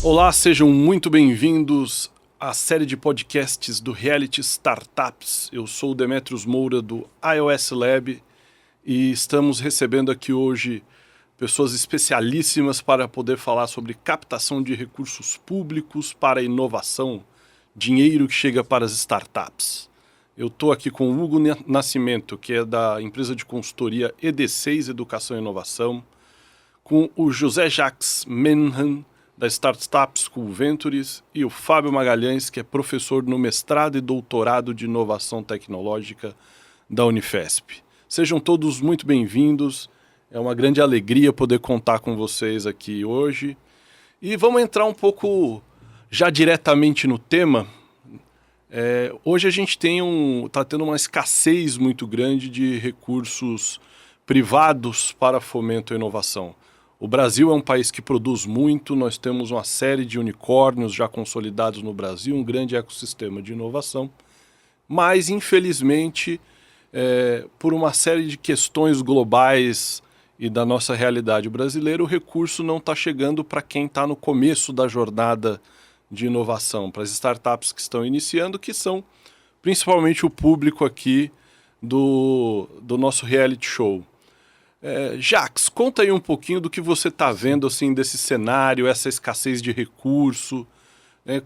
Olá, sejam muito bem-vindos à série de podcasts do Reality Startups. Eu sou o Demetrios Moura do iOS Lab e estamos recebendo aqui hoje pessoas especialíssimas para poder falar sobre captação de recursos públicos para a inovação, dinheiro que chega para as startups. Eu estou aqui com o Hugo Nascimento, que é da empresa de consultoria ED6 Educação e Inovação, com o José Jacques Menhan, da Startup School Ventures, e o Fábio Magalhães, que é professor no mestrado e doutorado de inovação tecnológica da Unifesp. Sejam todos muito bem-vindos, é uma grande alegria poder contar com vocês aqui hoje. E vamos entrar um pouco já diretamente no tema. Hoje a gente está tendo uma escassez muito grande de recursos privados para fomento à inovação. O Brasil é um país que produz muito, nós temos uma série de unicórnios já consolidados no Brasil, um grande ecossistema de inovação, mas infelizmente, por uma série de questões globais e da nossa realidade brasileira, o recurso não está chegando para quem está no começo da jornada de inovação, para as startups que estão iniciando, que são principalmente o público aqui do nosso reality show. Jacques, conta aí um pouquinho do que você está vendo assim, desse cenário, essa escassez de recurso,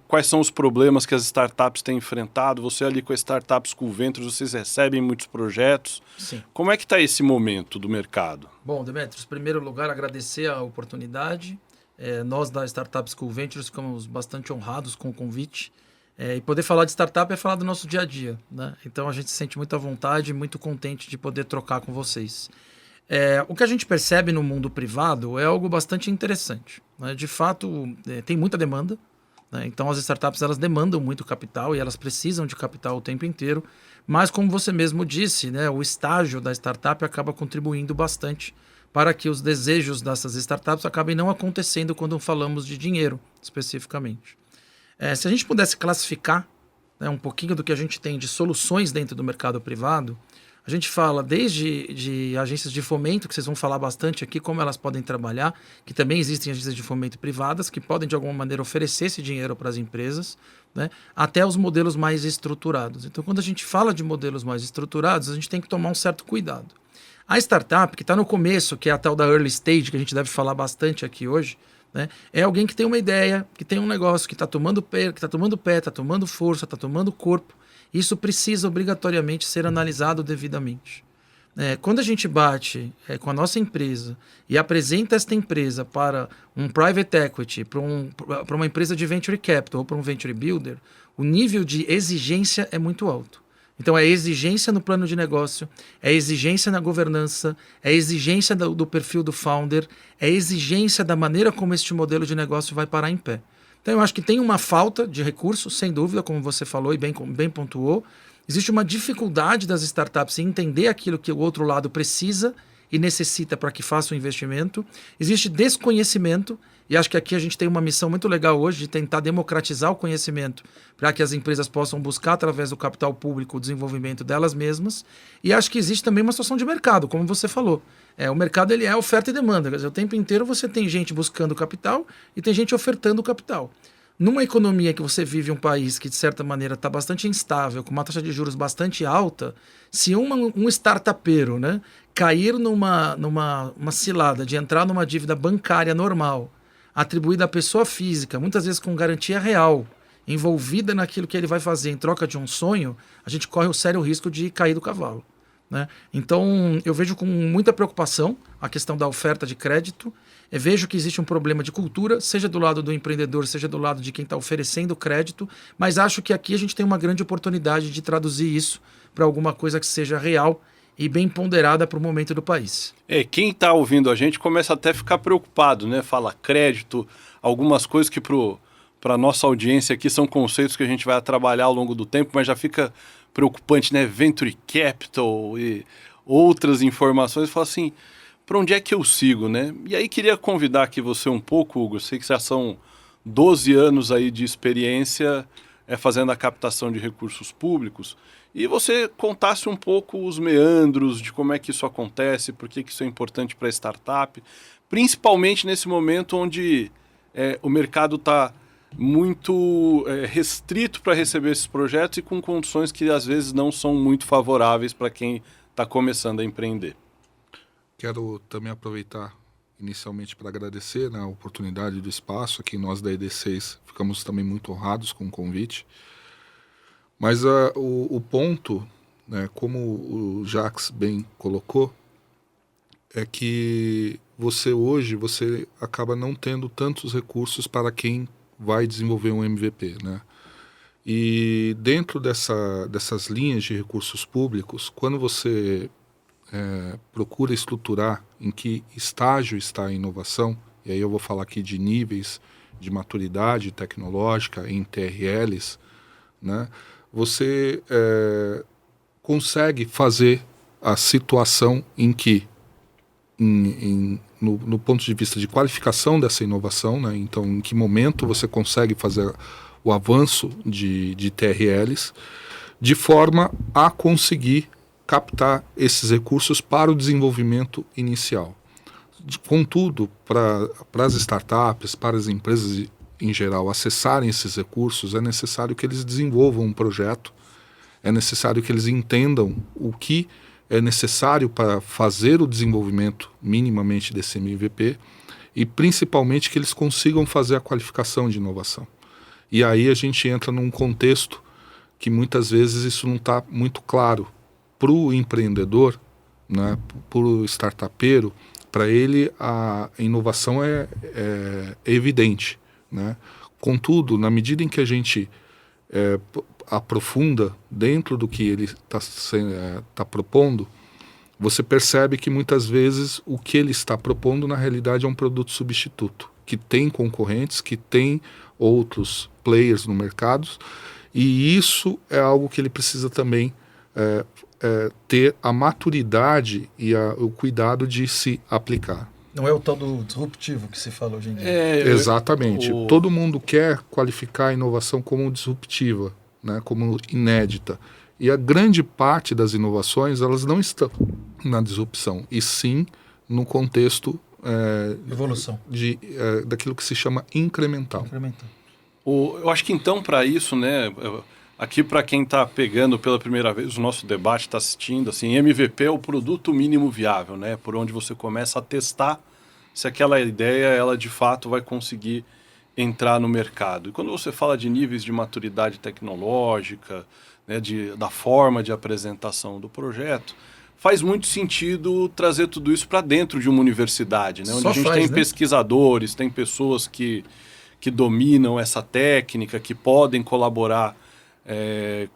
quais são os problemas que as startups têm enfrentado. Você ali com a Startup School Ventures, vocês recebem muitos projetos. Sim. Como é que está esse momento do mercado? Bom, Demetrios, em primeiro lugar, agradecer a oportunidade. Nós da Startup School Ventures ficamos bastante honrados com o convite. E poder falar de startup é falar do nosso dia a dia, né? Então a gente se sente muito à vontade e muito contente de poder trocar com vocês. O que a gente percebe no mundo privado é algo bastante interessante, né? De fato, tem muita demanda, né? Então as startups elas demandam muito capital e elas precisam de capital o tempo inteiro, mas como você mesmo disse, né, o estágio da startup acaba contribuindo bastante para que os desejos dessas startups acabem não acontecendo quando falamos de dinheiro, especificamente. Se a gente pudesse classificar, né, um pouquinho do que a gente tem de soluções dentro do mercado privado, a gente fala desde de agências de fomento, que vocês vão falar bastante aqui, como elas podem trabalhar, que também existem agências de fomento privadas, que podem de alguma maneira oferecer esse dinheiro para as empresas, né, até os modelos mais estruturados. Então, quando a gente fala de modelos mais estruturados, a gente tem que tomar um certo cuidado. A startup, que está no começo, que é a tal da early stage, que a gente deve falar bastante aqui hoje, né, é alguém que tem uma ideia, que tem um negócio, que está tomando pé, está tomando força, está tomando corpo. Isso precisa obrigatoriamente ser analisado devidamente. Quando a gente bate com a nossa empresa e apresenta esta empresa para um private equity, para uma empresa de venture capital ou para um venture builder, o nível de exigência é muito alto. Então é exigência no plano de negócio, é exigência na governança, é exigência do perfil do founder, é exigência da maneira como este modelo de negócio vai parar em pé. Então eu acho que tem uma falta de recursos, sem dúvida, como você falou e bem pontuou. Existe uma dificuldade das startups em entender aquilo que o outro lado precisa e necessita para que faça o investimento. Existe desconhecimento, e acho que aqui a gente tem uma missão muito legal hoje de tentar democratizar o conhecimento para que as empresas possam buscar, através do capital público, o desenvolvimento delas mesmas. E acho que existe também uma situação de mercado, como você falou. O mercado ele é oferta e demanda. Quer dizer, o tempo inteiro você tem gente buscando capital e tem gente ofertando capital. Numa economia que você vive um país que, de certa maneira, está bastante instável, com uma taxa de juros bastante alta, se um startupeiro, né, cair numa cilada de entrar numa dívida bancária normal, atribuída à pessoa física, muitas vezes com garantia real, envolvida naquilo que ele vai fazer em troca de um sonho, a gente corre o sério risco de cair do cavalo, né? Então, eu vejo com muita preocupação a questão da oferta de crédito. Eu vejo que existe um problema de cultura, seja do lado do empreendedor, seja do lado de quem está oferecendo crédito, mas acho que aqui a gente tem uma grande oportunidade de traduzir isso para alguma coisa que seja real e bem ponderada para o momento do país. Quem está ouvindo a gente começa até a ficar preocupado, né? Fala crédito, algumas coisas que para a nossa audiência aqui são conceitos que a gente vai trabalhar ao longo do tempo, mas já fica preocupante, né? Venture Capital e outras informações. Fala assim, para onde é que eu sigo, né? E aí queria convidar aqui você um pouco, Hugo, eu sei que já são 12 anos aí de experiência fazendo a captação de recursos públicos, e você contasse um pouco os meandros de como é que isso acontece, por que isso é importante para a startup, principalmente nesse momento onde o mercado está muito restrito para receber esses projetos e com condições que às vezes não são muito favoráveis para quem está começando a empreender. Quero também aproveitar inicialmente para agradecer, né, a oportunidade do espaço. Aqui nós da ED6 ficamos também muito honrados com o convite. Mas o ponto, né, como o Jacques bem colocou, é que hoje você acaba não tendo tantos recursos para quem vai desenvolver um MVP, né? E dentro dessas linhas de recursos públicos, quando você procura estruturar em que estágio está a inovação, e aí eu vou falar aqui de níveis de maturidade tecnológica em TRLs, né? Você consegue fazer a situação em que, no ponto de vista de qualificação dessa inovação, né? Então, em que momento você consegue fazer o avanço de TRLs, de forma a conseguir captar esses recursos para o desenvolvimento inicial. Contudo, para as startups, para as empresas em geral acessarem esses recursos, é necessário que eles desenvolvam um projeto, é necessário que eles entendam o que é necessário para fazer o desenvolvimento minimamente desse MVP e principalmente que eles consigam fazer a qualificação de inovação. E aí a gente entra num contexto que muitas vezes isso não está muito claro para o empreendedor, né, para o startupeiro. Para ele a inovação é evidente, né? Contudo, na medida em que a gente aprofunda dentro do que ele está propondo, você percebe que muitas vezes o que ele está propondo na realidade é um produto substituto, que tem concorrentes, que tem outros players no mercado, e isso é algo que ele precisa também ter a maturidade e o cuidado de se aplicar. Não é o tal do disruptivo que se fala hoje em dia. Exatamente. Todo mundo quer qualificar a inovação como disruptiva, né, como inédita. E a grande parte das inovações, elas não estão na disrupção, e sim no contexto evolução daquilo que se chama incremental. Eu acho que então, para isso, né, aqui para quem está pegando pela primeira vez o nosso debate, está assistindo, assim, MVP é o produto mínimo viável, né, por onde você começa a testar se aquela ideia, ela de fato vai conseguir entrar no mercado. E quando você fala de níveis de maturidade tecnológica, né, da forma de apresentação do projeto, faz muito sentido trazer tudo isso para dentro de uma universidade, né, onde a gente tem pesquisadores, tem pessoas que dominam essa técnica, que podem colaborar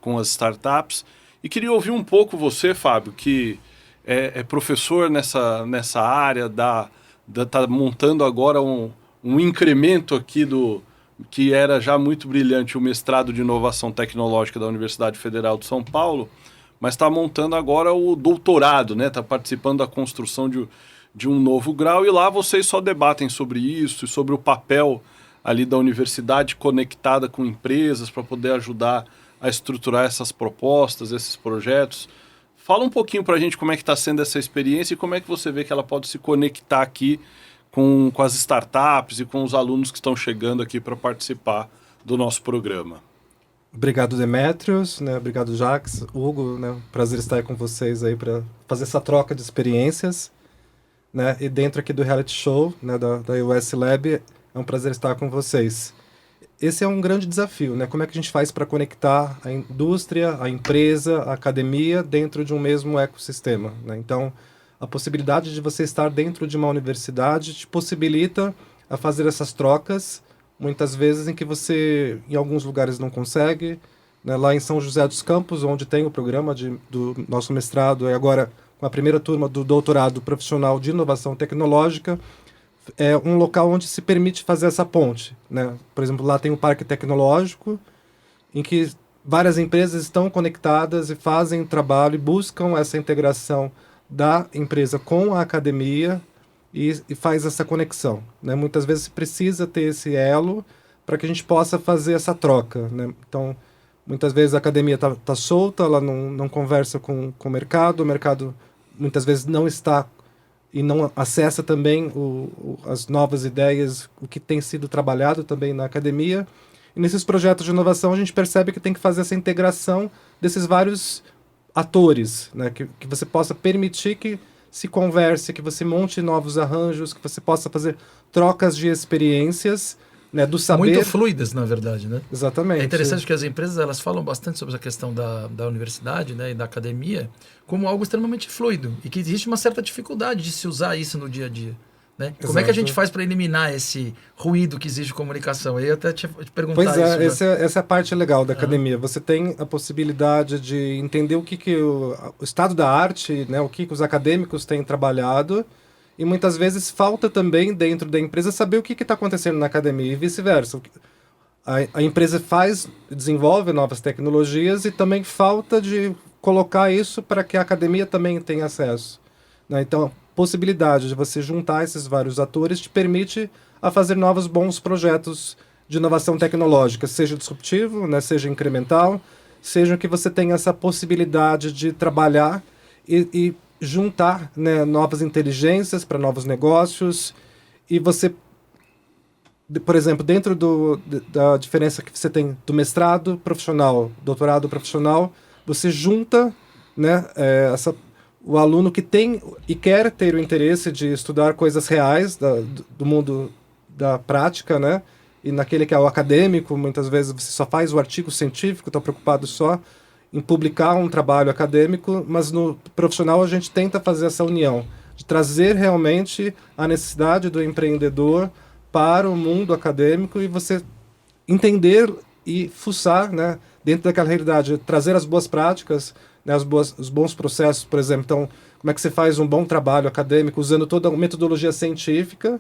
com as startups. E queria ouvir um pouco você, Fábio, que é professor nessa área, está montando agora um incremento aqui que era já muito brilhante, o mestrado de inovação tecnológica da Universidade Federal de São Paulo, mas está montando agora o doutorado, né? Está participando da construção de um novo grau, e lá vocês só debatem sobre isso e sobre o papel ali da universidade conectada com empresas para poder ajudar a estruturar essas propostas, esses projetos. Fala um pouquinho para a gente como é que está sendo essa experiência e como é que você vê que ela pode se conectar aqui com as startups e com os alunos que estão chegando aqui para participar do nosso programa. Obrigado, Demetrios, né? Obrigado, Jacques, Hugo, né? Prazer estar aí com vocês aí para fazer essa troca de experiências, né? E dentro aqui do Reality Show, né, da iOS Lab, é um prazer estar com vocês. Esse é um grande desafio, né? Como é que a gente faz para conectar a indústria, a empresa, a academia dentro de um mesmo ecossistema, né? Então, a possibilidade de você estar dentro de uma universidade te possibilita a fazer essas trocas, muitas vezes em que você, em alguns lugares, não consegue, né? Lá em São José dos Campos, onde tem o programa do nosso mestrado, e agora com a primeira turma do doutorado profissional de inovação tecnológica, é um local onde se permite fazer essa ponte, né? Por exemplo, lá tem um parque tecnológico em que várias empresas estão conectadas e fazem trabalho e buscam essa integração da empresa com a academia e faz essa conexão, né? Muitas vezes precisa ter esse elo para que a gente possa fazer essa troca, né? Então, Muitas vezes a academia tá solta, ela não conversa com o mercado muitas vezes não está e não acessa também as novas ideias, o que tem sido trabalhado também na academia. E nesses projetos de inovação a gente percebe que tem que fazer essa integração desses vários atores, né? Que você possa permitir que se converse, que você monte novos arranjos, que você possa fazer trocas de experiências, né, do saber. Muito fluidas, na verdade, né? Exatamente. É interessante que as empresas elas falam bastante sobre a questão da universidade, né, e da academia como algo extremamente fluido e que existe uma certa dificuldade de se usar isso no dia a dia. Né? Como é que a gente faz para eliminar esse ruído que existe de comunicação? Eu ia até te perguntar isso. Essa é a parte legal da academia. Você tem a possibilidade de entender o que o estado da arte, né, o que os acadêmicos têm trabalhado, e muitas vezes falta também dentro da empresa saber o que está acontecendo na academia e vice-versa. A empresa desenvolve novas tecnologias e também falta de colocar isso para que a academia também tenha acesso. Né? Então, possibilidade de você juntar esses vários atores te permite a fazer novos bons projetos de inovação tecnológica, seja disruptivo, né, seja incremental, seja que você tenha essa possibilidade de trabalhar e juntar, né, novas inteligências para novos negócios, e você, por exemplo, dentro da diferença que você tem do mestrado profissional, doutorado profissional, você junta, né, o aluno que tem e quer ter o interesse de estudar coisas reais do mundo da prática, né? E naquele que é o acadêmico, muitas vezes você só faz o artigo científico, está preocupado só em publicar um trabalho acadêmico, mas no profissional a gente tenta fazer essa união, de trazer realmente a necessidade do empreendedor para o mundo acadêmico e você entender e fuçar, né, dentro daquela realidade, trazer as boas práticas, né, os bons processos, por exemplo. Então, como é que você faz um bom trabalho acadêmico usando toda a metodologia científica,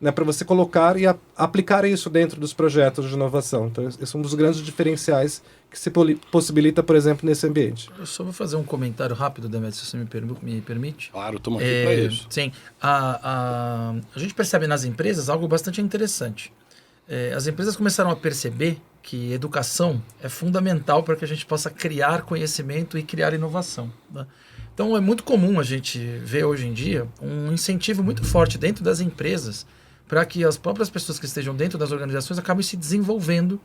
né, para você colocar e aplicar isso dentro dos projetos de inovação. Então, esse é um dos grandes diferenciais que se possibilita, por exemplo, nesse ambiente. Eu só vou fazer um comentário rápido, Demetrio, se você me permite. Claro, estamos aqui para isso. Sim. A gente percebe nas empresas algo bastante interessante. As empresas começaram a perceber que educação é fundamental para que a gente possa criar conhecimento e criar inovação. Né? Então, é muito comum a gente ver hoje em dia um incentivo muito forte dentro das empresas para que as próprias pessoas que estejam dentro das organizações acabem se desenvolvendo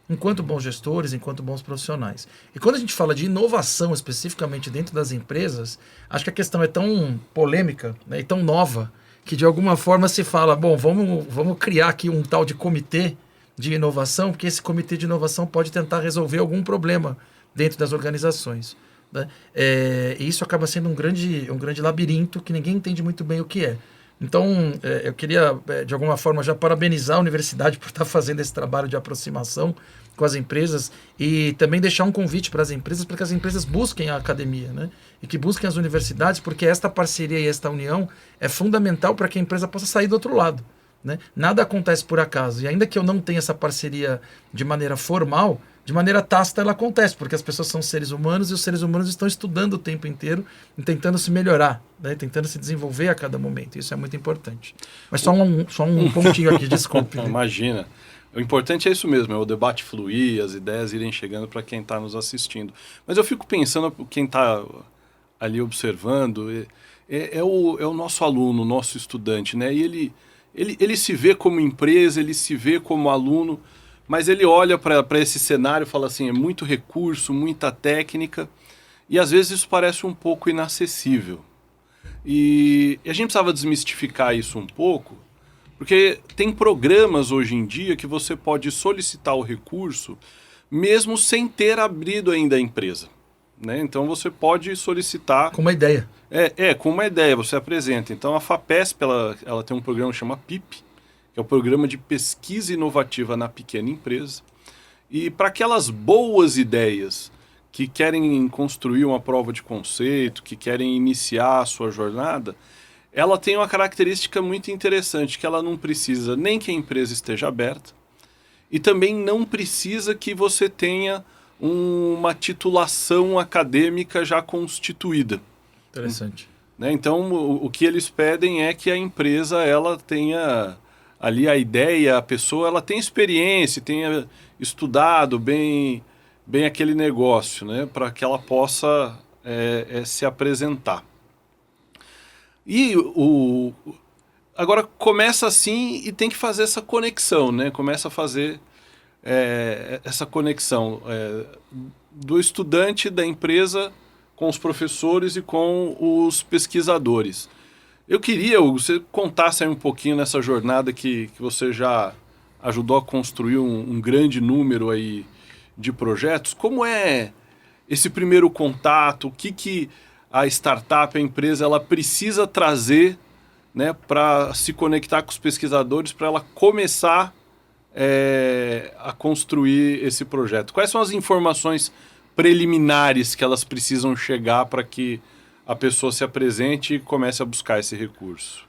enquanto bons gestores, enquanto bons profissionais. E quando a gente fala de inovação especificamente dentro das empresas, acho que a questão é tão polêmica, né, e tão nova, que de alguma forma se fala, bom, vamos criar aqui um tal de comitê de inovação, porque esse comitê de inovação pode tentar resolver algum problema dentro das organizações. Né? E isso acaba sendo um grande labirinto que ninguém entende muito bem o que é. Então, eu queria, de alguma forma, já parabenizar a universidade por estar fazendo esse trabalho de aproximação com as empresas e também deixar um convite para as empresas, para que as empresas busquem a academia, né? E que busquem as universidades, porque esta parceria e esta união é fundamental para que a empresa possa sair do outro lado. Né? Nada acontece por acaso. E ainda que eu não tenha essa parceria de maneira formal, de maneira tácita ela acontece, porque as pessoas são seres humanos e os seres humanos estão estudando o tempo inteiro e tentando se melhorar, né? Tentando se desenvolver a cada momento. Isso é muito importante. Mas só um pontinho aqui, desculpe. Né? Imagina. O importante é isso mesmo, é o debate fluir, as ideias irem chegando para quem está nos assistindo. Mas eu fico pensando, quem está ali observando, é o nosso aluno, o nosso estudante, né? E ele se vê como empresa, ele se vê como aluno, mas ele olha para esse cenário e fala assim, é muito recurso, muita técnica, e às vezes isso parece um pouco inacessível. E a gente precisava desmistificar isso um pouco, porque tem programas hoje em dia que você pode solicitar o recurso mesmo sem ter abrido ainda a empresa. Né? Então você pode solicitar... Com uma ideia. Com uma ideia, você apresenta. Então a FAPESP, ela tem um programa que chama PIP, que é o Programa de Pesquisa Inovativa na Pequena Empresa. E para aquelas boas ideias que querem construir uma prova de conceito, que querem iniciar a sua jornada, ela tem uma característica muito interessante, que ela não precisa nem que a empresa esteja aberta, e também não precisa que você tenha uma titulação acadêmica já constituída. Interessante. Né? Então, o que eles pedem é que a empresa ela tenha ali a ideia, a pessoa ela tenha experiência, tenha estudado bem bem aquele negócio, né, para que ela possa se apresentar. E agora começa assim e tem que fazer essa conexão, né? Começa a fazer essa conexão do estudante da empresa com os professores e com os pesquisadores. Eu queria, Hugo, você contasse aí um pouquinho nessa jornada que você já ajudou a construir um grande número aí de projetos. Como é esse primeiro contato? O que a startup, a empresa, ela precisa trazer, né, para se conectar com os pesquisadores, para ela começar a construir esse projeto? Quais são as informações preliminares que elas precisam chegar para que a pessoa se apresente e comece a buscar esse recurso?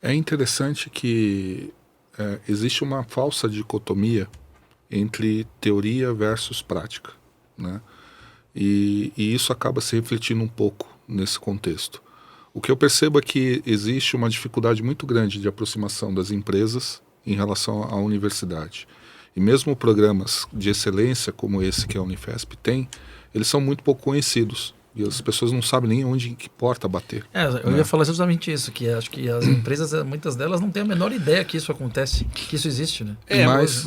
É interessante que existe uma falsa dicotomia entre teoria versus prática, né? E isso acaba se refletindo um pouco nesse contexto. O que eu percebo é que existe uma dificuldade muito grande de aproximação das empresas em relação à universidade. E mesmo programas de excelência como esse que a Unifesp tem, eles são muito pouco conhecidos. E as pessoas não sabem nem onde, em que porta bater. Eu ia falar justamente isso, que acho que as empresas, muitas delas não têm a menor ideia que isso acontece, que isso existe, né?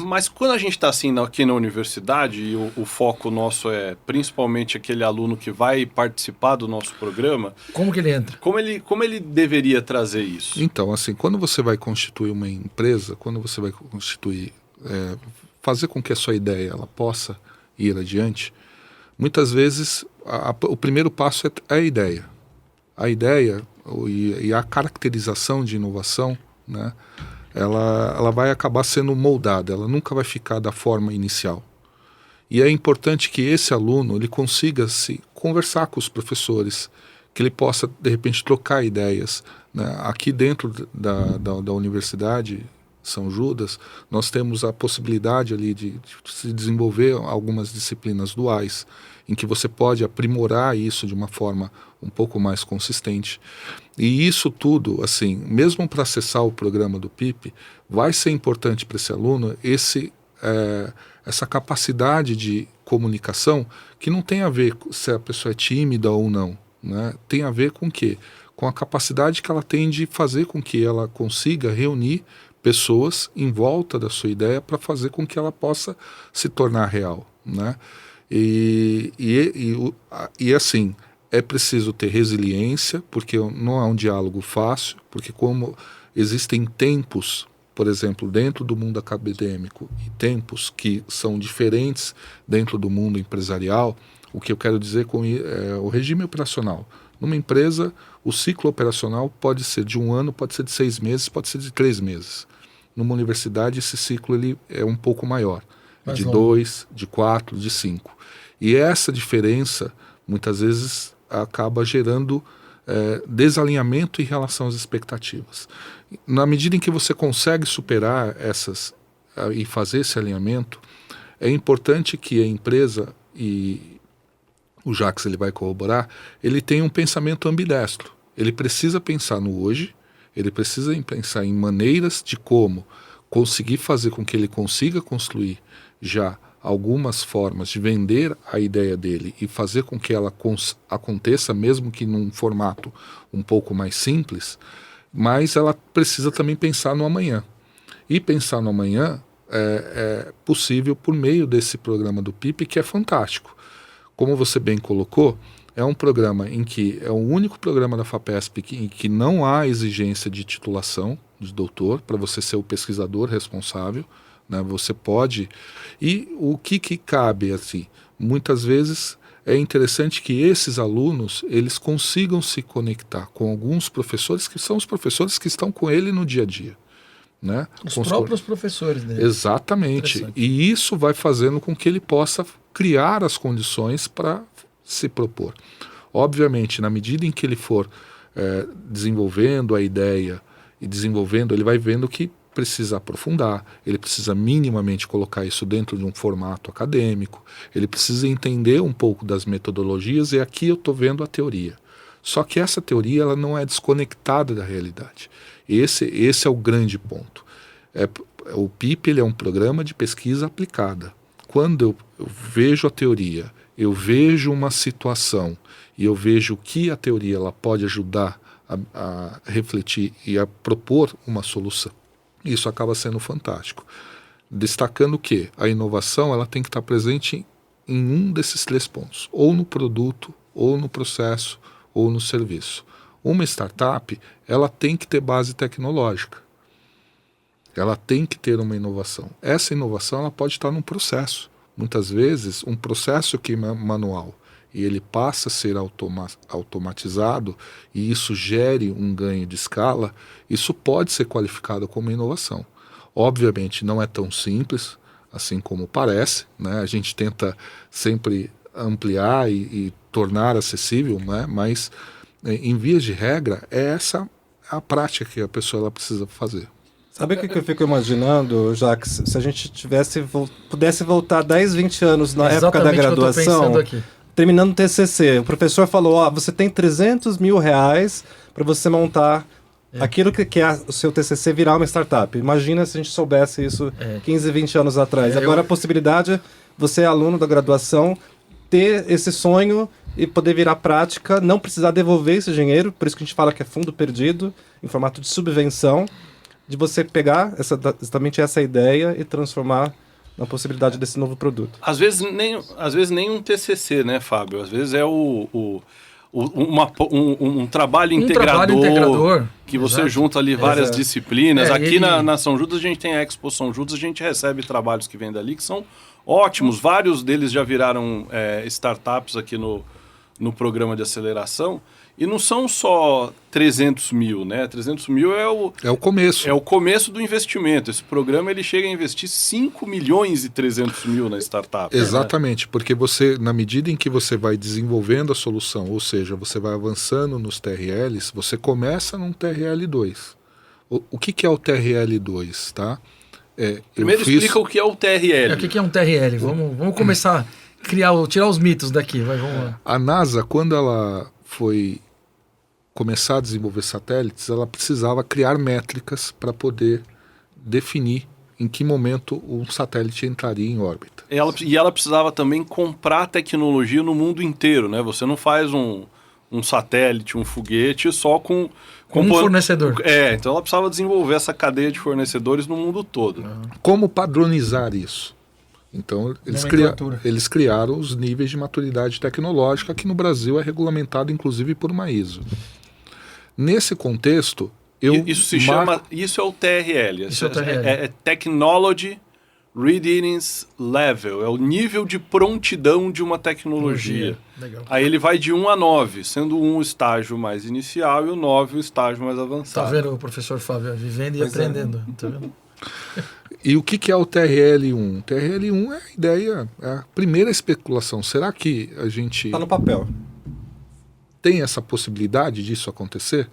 Mas quando a gente está assim aqui na universidade, e o foco nosso é principalmente aquele aluno que vai participar do nosso programa... Como que ele entra? Como ele deveria trazer isso? Então, assim, quando você vai constituir uma empresa, quando você vai constituir, fazer com que a sua ideia ela possa ir adiante, muitas vezes o primeiro passo é a ideia. A ideia e a caracterização de inovação, né, ela vai acabar sendo moldada, ela nunca vai ficar da forma inicial. E é importante que esse aluno ele consiga se conversar com os professores, que ele possa, de repente, trocar ideias, né? Aqui dentro da Universidade São Judas, nós temos a possibilidade ali de se desenvolver algumas disciplinas duais, em que você pode aprimorar isso de uma forma um pouco mais consistente. E isso tudo, assim, mesmo para acessar o programa do PIP, vai ser importante para esse aluno essa capacidade de comunicação, que não tem a ver se a pessoa é tímida ou não, né? Tem a ver com o quê? Com a capacidade que ela tem de fazer com que ela consiga reunir pessoas em volta da sua ideia para fazer com que ela possa se tornar real, né? E assim, é preciso ter resiliência, porque não é um diálogo fácil, porque como existem tempos, por exemplo, dentro do mundo acadêmico e tempos que são diferentes dentro do mundo empresarial, o que eu quero dizer com o regime operacional. Numa empresa, o ciclo operacional pode ser de 1 ano, pode ser de 6 meses, pode ser de 3 meses. Numa universidade, esse ciclo ele é um pouco maior, de 2, de 4, de 5. E essa diferença, muitas vezes, acaba gerando desalinhamento em relação às expectativas. Na medida em que você consegue superar essas e fazer esse alinhamento, é importante que a empresa, e o Jacques ele vai corroborar, ele tenha um pensamento ambidestro. Ele precisa pensar no hoje, ele precisa pensar em maneiras de como conseguir fazer com que ele consiga construir já algumas formas de vender a ideia dele e fazer com que ela aconteça, mesmo que num formato um pouco mais simples, mas ela precisa também pensar no amanhã. E pensar no amanhã é possível por meio desse programa do PIP, que é fantástico. Como você bem colocou, é um programa em que é o único programa da FAPESP em que não há exigência de titulação de doutor para você ser o pesquisador responsável, né? Você pode... E o que cabe assim? Muitas vezes é interessante que esses alunos eles consigam se conectar com alguns professores que são os professores que estão com ele no dia a dia, né? Os próprios professores dele. Exatamente. E isso vai fazendo com que ele possa criar as condições para se propor. Obviamente, na medida em que ele for desenvolvendo a ideia e desenvolvendo, ele vai vendo que precisa aprofundar, ele precisa minimamente colocar isso dentro de um formato acadêmico, ele precisa entender um pouco das metodologias, e aqui eu estou vendo a teoria. Só que essa teoria ela não é desconectada da realidade. Esse é o grande ponto. O PIP ele é um programa de pesquisa aplicada, quando eu vejo a teoria, eu vejo uma situação e eu vejo que a teoria ela pode ajudar a refletir e a propor uma solução, isso acaba sendo fantástico. Destacando que a inovação ela tem que estar presente em um desses 3 pontos, ou no produto, ou no processo, ou no serviço. Uma startup, ela tem que ter base tecnológica. Ela tem que ter uma inovação. Essa inovação ela pode estar num processo. Muitas vezes, um processo que é manual e ele passa a ser automatizado e isso gere um ganho de escala, isso pode ser qualificado como inovação. Obviamente não é tão simples, assim como parece, né? A gente tenta sempre ampliar e tornar acessível, né? Mas em vias de regra é essa a prática que a pessoa ela precisa fazer. Sabe o que eu fico imaginando, Jacques? Se a gente pudesse voltar 10, 20 anos na época da graduação, terminando o TCC, o professor falou, você tem 300 mil reais para você montar aquilo que é o seu TCC virar uma startup. Imagina se a gente soubesse isso 15, 20 anos atrás. Agora a possibilidade, você é aluno da graduação, ter esse sonho e poder virar prática, não precisar devolver esse dinheiro, por isso que a gente fala que é fundo perdido, em formato de subvenção, de você pegar exatamente essa ideia e transformar na possibilidade desse novo produto. Às vezes nem um TCC, né, Fábio? Às vezes é um trabalho integrador que você junta ali várias disciplinas. Aqui na São Judas a gente tem a Expo São Judas, a gente recebe trabalhos que vêm dali que são ótimos. Vários deles já viraram startups aqui no programa de aceleração. E não são só 300 mil, né? 300 mil é o começo. É o começo do investimento. Esse programa ele chega a investir 5 milhões e 300 mil na startup. Exatamente, porque você, na medida em que você vai desenvolvendo a solução, ou seja, você vai avançando nos TRLs, você começa num TRL2. O que é o TRL2, tá? Primeiro explica o que é o TRL. O que é um TRL? Vamos começar a tirar os mitos daqui. Vamos lá. A NASA, quando ela foi começar a desenvolver satélites, ela precisava criar métricas para poder definir em que momento um satélite entraria em órbita. E ela precisava também comprar tecnologia no mundo inteiro, né? Você não faz um satélite, um foguete só com um fornecedor. Então ela precisava desenvolver essa cadeia de fornecedores no mundo todo. Como padronizar isso? Então, eles criaram os níveis de maturidade tecnológica, que no Brasil é regulamentado, inclusive, por uma ISO. Nesse contexto, Isso é o TRL. É Technology Readiness Level. É o nível de prontidão de uma tecnologia. Legal. Aí ele vai de 1 a 9, sendo 1 o estágio mais inicial e o 9 o estágio mais avançado. Tá vendo o professor Fábio vivendo e aprendendo? Tá vendo? E o que é o TRL1? O TRL1 é a ideia, é a primeira especulação. Será que a gente... Está no papel. Tem essa possibilidade disso acontecer?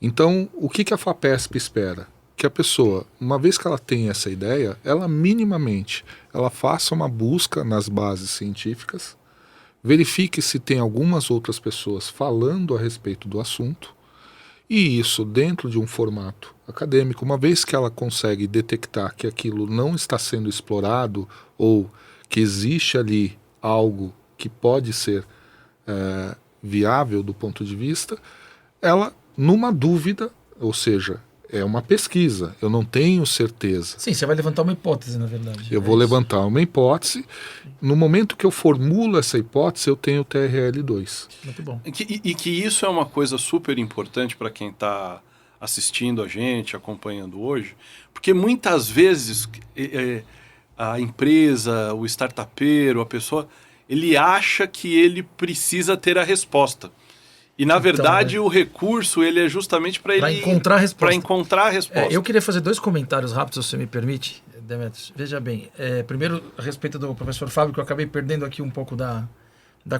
Então, o que a FAPESP espera? Que a pessoa, uma vez que ela tem essa ideia, ela minimamente ela faça uma busca nas bases científicas, verifique se tem algumas outras pessoas falando a respeito do assunto, e isso dentro de um formato acadêmico, uma vez que ela consegue detectar que aquilo não está sendo explorado ou que existe ali algo que pode ser viável do ponto de vista, ela, numa dúvida, ou seja, é uma pesquisa, eu não tenho certeza. Sim, você vai levantar uma hipótese, na verdade. Eu vou levantar uma hipótese. No momento que eu formulo essa hipótese, eu tenho o TRL2. Muito bom. E que isso é uma coisa super importante para quem está assistindo a gente, acompanhando hoje, porque muitas vezes a empresa, o startupeiro, a pessoa, ele acha que ele precisa ter a resposta. E, na verdade, o recurso ele é justamente para ele... encontrar a resposta. Para encontrar a resposta. Eu queria fazer 2 comentários rápidos, se você me permite, Demetrios. Veja bem, primeiro, a respeito do professor Fábio, que eu acabei perdendo aqui um pouco da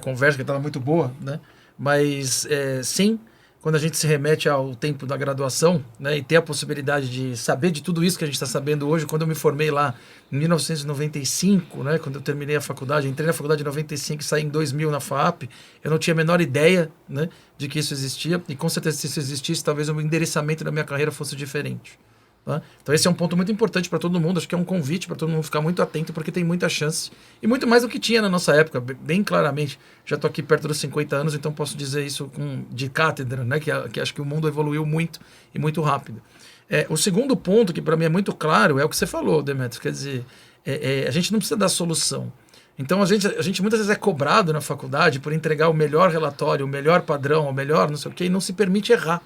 conversa, que estava muito boa, né? Mas, sim, quando a gente se remete ao tempo da graduação, né, e ter a possibilidade de saber de tudo isso que a gente está sabendo hoje, quando eu me formei lá em 1995, né, quando eu terminei a faculdade, entrei na faculdade em 95 e saí em 2000 na FAAP, eu não tinha a menor ideia, né, de que isso existia, e com certeza se isso existisse, talvez o endereçamento da minha carreira fosse diferente. Tá? Então esse é um ponto muito importante para todo mundo, acho que é um convite para todo mundo ficar muito atento, porque tem muita chance, e muito mais do que tinha na nossa época, bem claramente. Já estou aqui perto dos 50 anos, então posso dizer isso de cátedra, né? que acho que o mundo evoluiu muito e muito rápido. O segundo ponto, que para mim é muito claro, é o que você falou, Demetrios, quer dizer, a gente não precisa dar solução. Então a gente muitas vezes é cobrado na faculdade por entregar o melhor relatório, o melhor padrão, o melhor não sei o quê, e não se permite errar.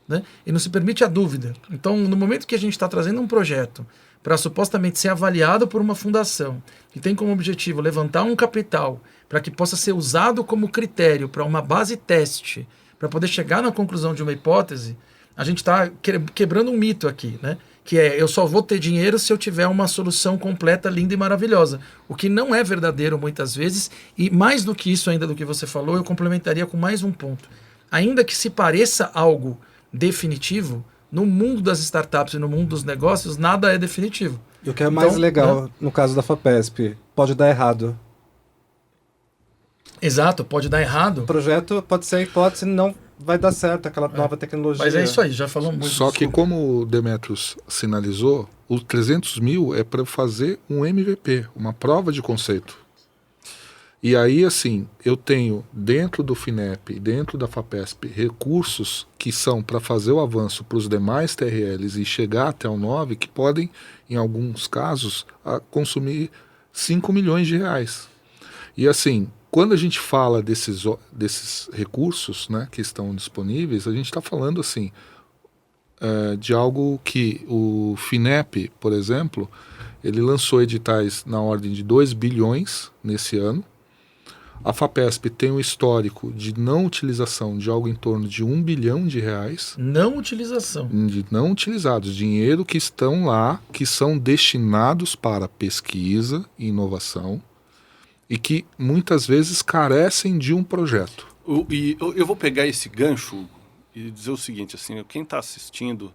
Né? E não se permite a dúvida. Então, no momento que a gente está trazendo um projeto para supostamente ser avaliado por uma fundação que tem como objetivo levantar um capital para que possa ser usado como critério para uma base teste, para poder chegar na conclusão de uma hipótese, a gente está quebrando um mito aqui, né? Que eu só vou ter dinheiro se eu tiver uma solução completa, linda e maravilhosa. O que não é verdadeiro muitas vezes, e mais do que isso ainda do que você falou, eu complementaria com mais um ponto. Ainda que se pareça algo definitivo, no mundo das startups e no mundo dos negócios, nada é definitivo. E o que é mais legal, né? No caso da FAPESP, pode dar errado. Exato, pode dar errado. O projeto pode ser a hipótese, não vai dar certo aquela nova tecnologia. Mas é isso aí, já falamos muito. Só que como o Demetrios sinalizou, os 300 mil é para fazer um MVP, uma prova de conceito. E aí, assim, eu tenho dentro do FINEP, dentro da FAPESP, recursos que são para fazer o avanço para os demais TRLs e chegar até o 9, que podem, em alguns casos, consumir 5 milhões de reais. E assim, quando a gente fala desses recursos, né, que estão disponíveis, a gente está falando assim, de algo que o FINEP, por exemplo, ele lançou editais na ordem de 2 bilhões nesse ano. A FAPESP tem um histórico de não utilização de algo em torno de 1 bilhão de reais. Não utilização. De não utilizados. Dinheiro que estão lá, que são destinados para pesquisa e inovação e que muitas vezes carecem de um projeto. E eu vou pegar esse gancho, Hugo, e dizer o seguinte, assim, quem está assistindo,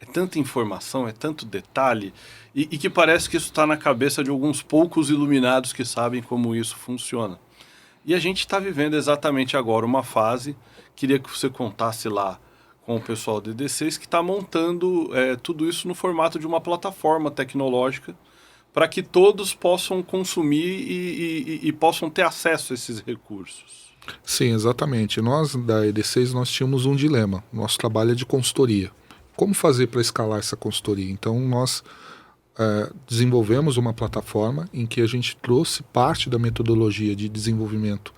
é tanta informação, é tanto detalhe, e que parece que isso está na cabeça de alguns poucos iluminados que sabem como isso funciona. E a gente está vivendo exatamente agora uma fase, queria que você contasse lá com o pessoal do ED6, que está montando tudo isso no formato de uma plataforma tecnológica para que todos possam consumir e possam ter acesso a esses recursos. Sim, exatamente. Nós da ED6 nós tínhamos um dilema, nosso trabalho é de consultoria. Como fazer para escalar essa consultoria? Então nós desenvolvemos uma plataforma em que a gente trouxe parte da metodologia de desenvolvimento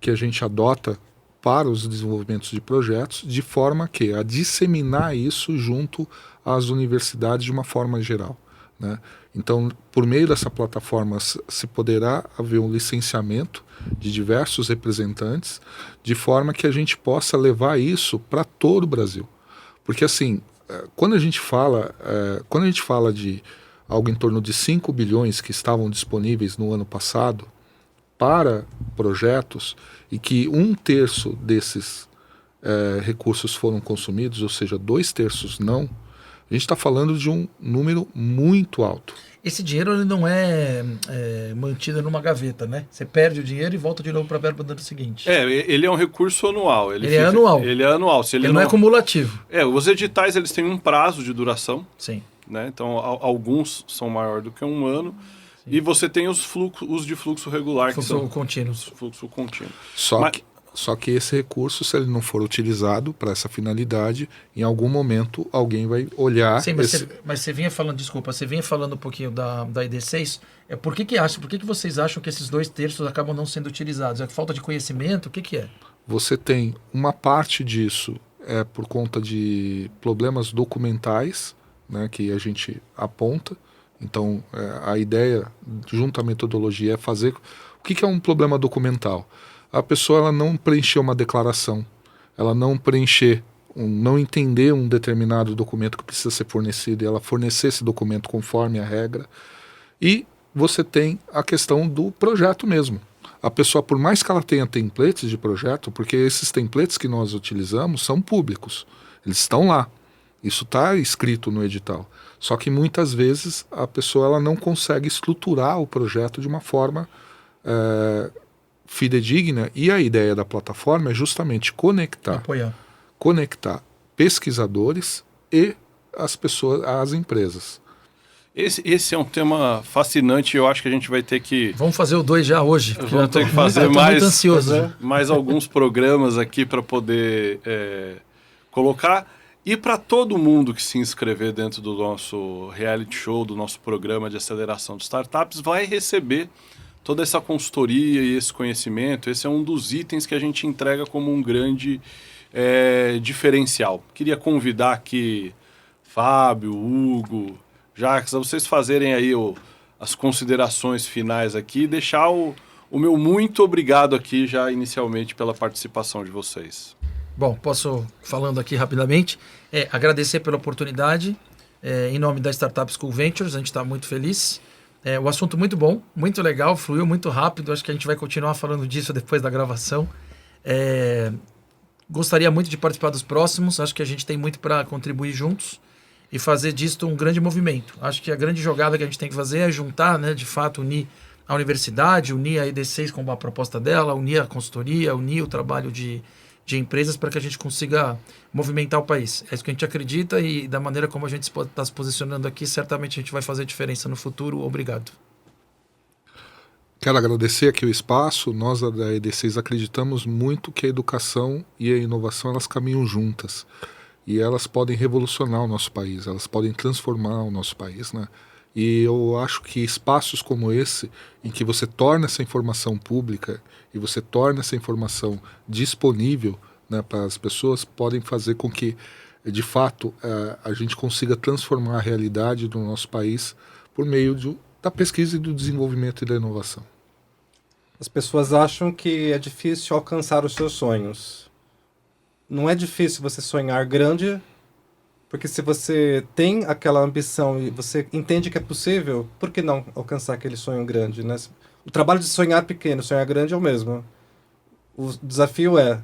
que a gente adota para os desenvolvimentos de projetos, de forma a disseminar isso junto às universidades de uma forma geral, né? Então, por meio dessa plataforma se poderá haver um licenciamento de diversos representantes, de forma que a gente possa levar isso para todo o Brasil. Porque assim, quando a gente fala de algo em torno de 5 bilhões que estavam disponíveis no ano passado para projetos e que 1/3 desses recursos foram consumidos, ou seja, 2/3 não, a gente está falando de um número muito alto. Esse dinheiro ele não é mantido numa gaveta, né? Você perde o dinheiro e volta de novo para a verba do ano seguinte. Ele é um recurso anual. Ele é anual. Ele é anual. Ele não é cumulativo. Os editais eles têm um prazo de duração. Sim. Né? Então, alguns são maior do que um ano. Sim. E você tem os de fluxo regular. Fluxo contínuo. Só que esse recurso, se ele não for utilizado para essa finalidade, em algum momento alguém vai olhar... Sim, mas você vinha falando, desculpa, você vinha falando um pouquinho da ED6, por que vocês acham que esses 2/3 acabam não sendo utilizados? É falta de conhecimento? O que é? Você tem uma parte disso por conta de problemas documentais, né, que a gente aponta. Então, a ideia, junto à metodologia, é fazer... O que é um problema documental? A pessoa ela não preencheu uma declaração, ela não não entender um determinado documento que precisa ser fornecido, e ela fornecer esse documento conforme a regra. E você tem a questão do projeto mesmo. A pessoa, por mais que ela tenha templates de projeto, porque esses templates que nós utilizamos são públicos, eles estão lá. Isso está escrito no edital. Só que muitas vezes a pessoa ela não consegue estruturar o projeto de uma forma fidedigna, e a ideia da plataforma é justamente conectar pesquisadores e as pessoas, as empresas. Esse é um tema fascinante, eu acho que a gente vai ter que... Vamos fazer o 2 já hoje. Porque Vamos ter que fazer muito ansioso. mais alguns programas aqui para poder colocar. E para todo mundo que se inscrever dentro do nosso reality show, do nosso programa de aceleração de startups, vai receber toda essa consultoria e esse conhecimento. Esse é um dos itens que a gente entrega como um grande diferencial. Queria convidar aqui Fábio, Hugo, Jacques, a vocês fazerem aí as considerações finais aqui e deixar o meu muito obrigado aqui já inicialmente pela participação de vocês. Bom, posso falando aqui rapidamente, agradecer pela oportunidade, em nome da Startup School Ventures, a gente está muito feliz. O assunto muito bom, muito legal, fluiu muito rápido, acho que a gente vai continuar falando disso depois da gravação. Gostaria muito de participar dos próximos, acho que a gente tem muito para contribuir juntos e fazer disto um grande movimento. Acho que a grande jogada que a gente tem que fazer é juntar, né, de fato, unir a universidade, unir a ED6 com a proposta dela, unir a consultoria, unir o trabalho de empresas para que a gente consiga movimentar o país. É isso que a gente acredita e da maneira como a gente está se posicionando aqui, certamente a gente vai fazer diferença no futuro. Obrigado. Quero agradecer aqui o espaço. Nós da ED6 acreditamos muito que a educação e a inovação elas caminham juntas. E elas podem revolucionar o nosso país, elas podem transformar o nosso país, né? E eu acho que espaços como esse, em que você torna essa informação pública e você torna essa informação disponível, né, para as pessoas, podem fazer com que, de fato, a gente consiga transformar a realidade do nosso país por meio da pesquisa e do desenvolvimento e da inovação. As pessoas acham que é difícil alcançar os seus sonhos. Não é difícil você sonhar grande, porque se você tem aquela ambição e você entende que é possível, por que não alcançar aquele sonho grande, né? O trabalho de sonhar pequeno, sonhar grande é o mesmo. O desafio é,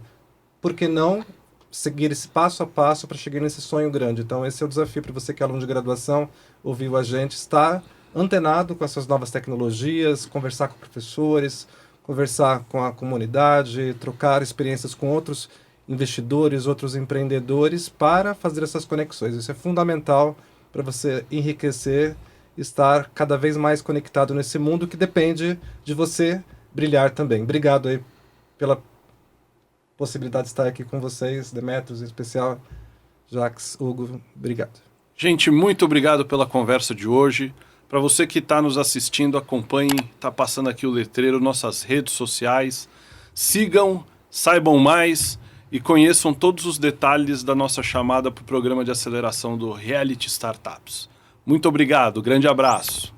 por que não seguir esse passo a passo para chegar nesse sonho grande? Então esse é o desafio para você que é aluno de graduação, ouviu a gente, estar antenado com essas novas tecnologias, conversar com professores, conversar com a comunidade, trocar experiências com outros investidores, outros empreendedores para fazer essas conexões. Isso é fundamental para você enriquecer, estar cada vez mais conectado nesse mundo que depende de você brilhar também. Obrigado aí pela possibilidade de estar aqui com vocês, Demetrios, em especial, Jacques, Hugo, obrigado. Gente, muito obrigado pela conversa de hoje. Para você que está nos assistindo, acompanhe, está passando aqui o letreiro, nossas redes sociais. Sigam, saibam mais e conheçam todos os detalhes da nossa chamada para o programa de aceleração do Reality Startups. Muito obrigado, grande abraço.